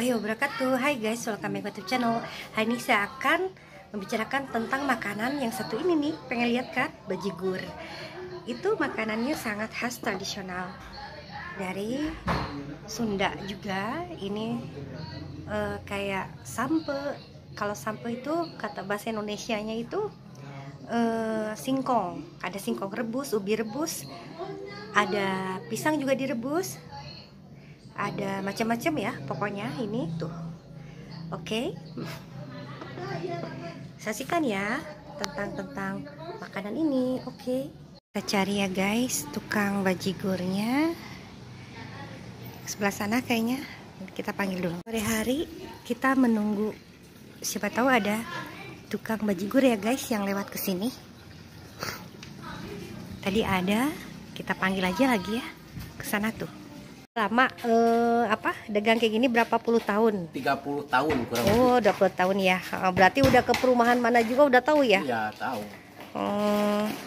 warahmatullahi wabarakatuh. Hai guys, welcome back to YouTube channel. Hari ini saya akan membicarakan tentang makanan yang satu ini nih. Pengen lihat kan? Bajigur. Itu makanannya sangat khas tradisional dari Sunda juga. Ini kayak sampe. Kalau sampe itu kata bahasa Indonesianya itu singkong. Ada singkong rebus, ubi rebus, ada pisang juga direbus. Ada macam-macam ya, pokoknya ini tuh. Oke. Saksikan ya tentang makanan ini. Oke. Kita cari ya guys, tukang bajigurnya. Sebelah sana kayaknya. Kita panggil dulu. Sore hari kita menunggu, siapa tahu ada tukang bajigur ya guys yang lewat ke sini. Tadi ada, kita panggil aja lagi ya ke sana tuh. Lama dagang kayak gini berapa puluh tahun? 30 tahun kurang. Oh, 20 tahun ya. Berarti udah ke perumahan mana juga udah tahu ya? Iya, tahu.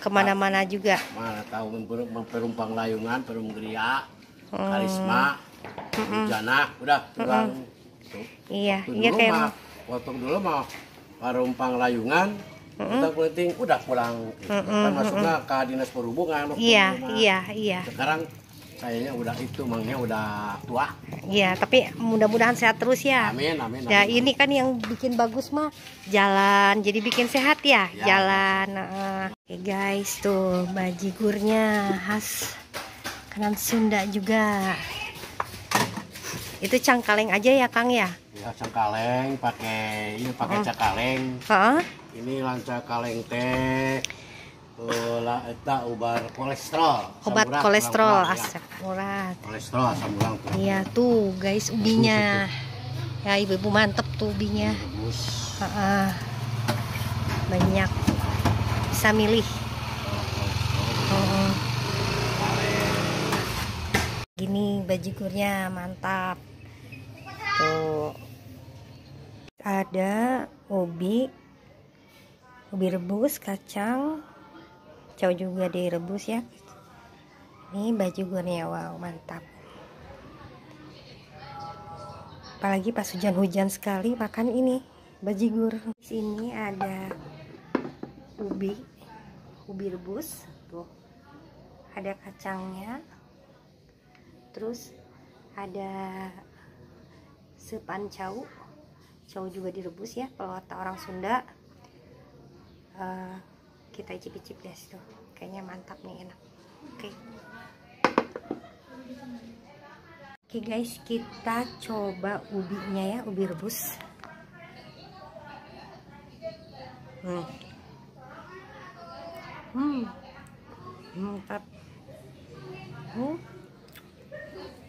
Kemana-mana juga. Mana tahu Perumpang Layungan, Perumgeria, Karisma, Jana, udah pulang. Iya, iya kayak waktu dulu mah Perumpang Layungan, kita politing udah pulang. Kan masuknya ke Dinas Perhubungan. Iya. Sekarang kayaknya udah itu mangnya udah tua. Iya, tapi mudah-mudahan sehat terus ya. Amin. Ya, ini kan yang bikin bagus mah jalan, jadi bikin sehat ya, jalan. Oke guys, tuh bajigurnya khas kanan Sunda juga. Itu cangkaleng aja ya Kang ya? Ya cangkaleng pakai cakaleng. Ini lanca kaleng teh. Eta obat kolesterol. Obat kolesterol, asap urat. Kolesterol asam urat. Iya tuh guys ubinya. Ya ibu-ibu mantep tuh ubinya. Banyak. Bisa milih. Gini bajigurnya mantap. Tuh. Ada ubi rebus, kacang. Jauh juga direbus ya. Ini bajigurnya, wow mantap. Apalagi pas hujan-hujan sekali makan ini bajigur. Di sini ada ubi rebus, tuh. Ada kacangnya. Terus ada sepancau. Cau juga direbus ya kalau kata orang Sunda. Kita icip-icip guys tuh, kayaknya mantap nih, enak. Oke guys, kita coba ubinya ya, ubi rebus. Mantap.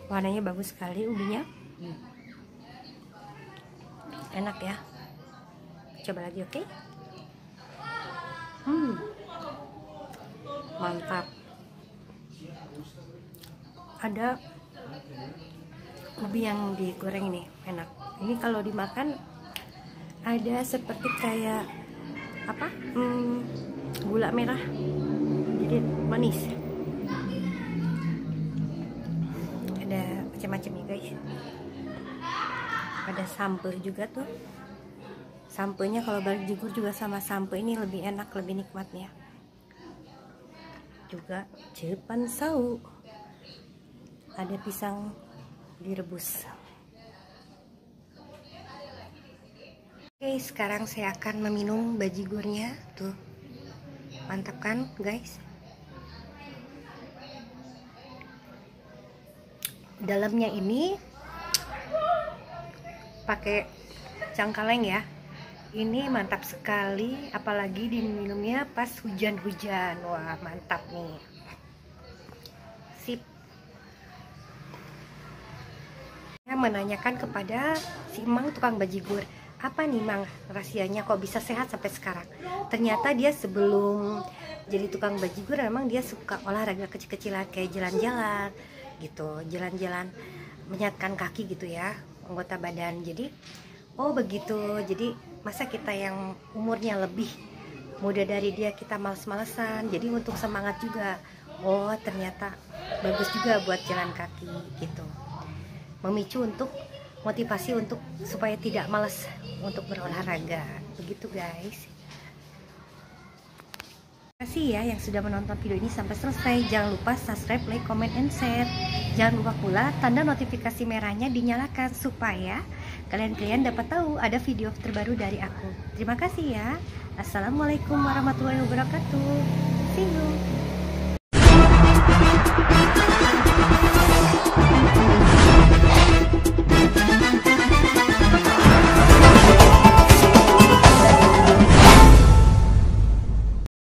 Warnanya bagus sekali ubinya. Enak ya. Coba lagi, oke? Mantap. Ada ubi yang digoreng ini, enak. Ini kalau dimakan ada seperti kayak gula merah, jadi manis. Ada macam-macam nih guys. Ada sampe juga tuh. Sampenya kalau bajigur juga sama sampe ini lebih enak, lebih nikmatnya. Juga cepan sau. Ada pisang direbus. Oke, sekarang saya akan meminum bajigurnya. Tuh. Mantap kan, guys? Dalamnya ini pakai cangkaleng ya. Ini mantap sekali, apalagi diminumnya pas hujan-hujan. Wah, mantap nih. Sip. Saya menanyakan kepada si Mang tukang bajigur, apa nih Mang rahasianya kok bisa sehat sampai sekarang? Ternyata dia sebelum jadi tukang bajigur memang dia suka olahraga kecil-kecilan kayak jalan-jalan gitu, jalan-jalan menyehatkan kaki gitu ya, anggota badan. Jadi oh begitu, jadi masa kita yang umurnya lebih muda dari dia kita males-malesan, jadi untuk semangat juga. Oh ternyata bagus juga buat jalan kaki gitu, memicu untuk motivasi untuk supaya tidak malas untuk berolahraga. Begitu guys. Terima kasih ya yang sudah menonton video ini sampai selesai. Jangan lupa subscribe, like, comment, and share. Jangan lupa pula tanda notifikasi merahnya dinyalakan supaya kalian dapat tahu ada video terbaru dari aku. Terima kasih ya. Assalamualaikum warahmatullahi wabarakatuh. See you.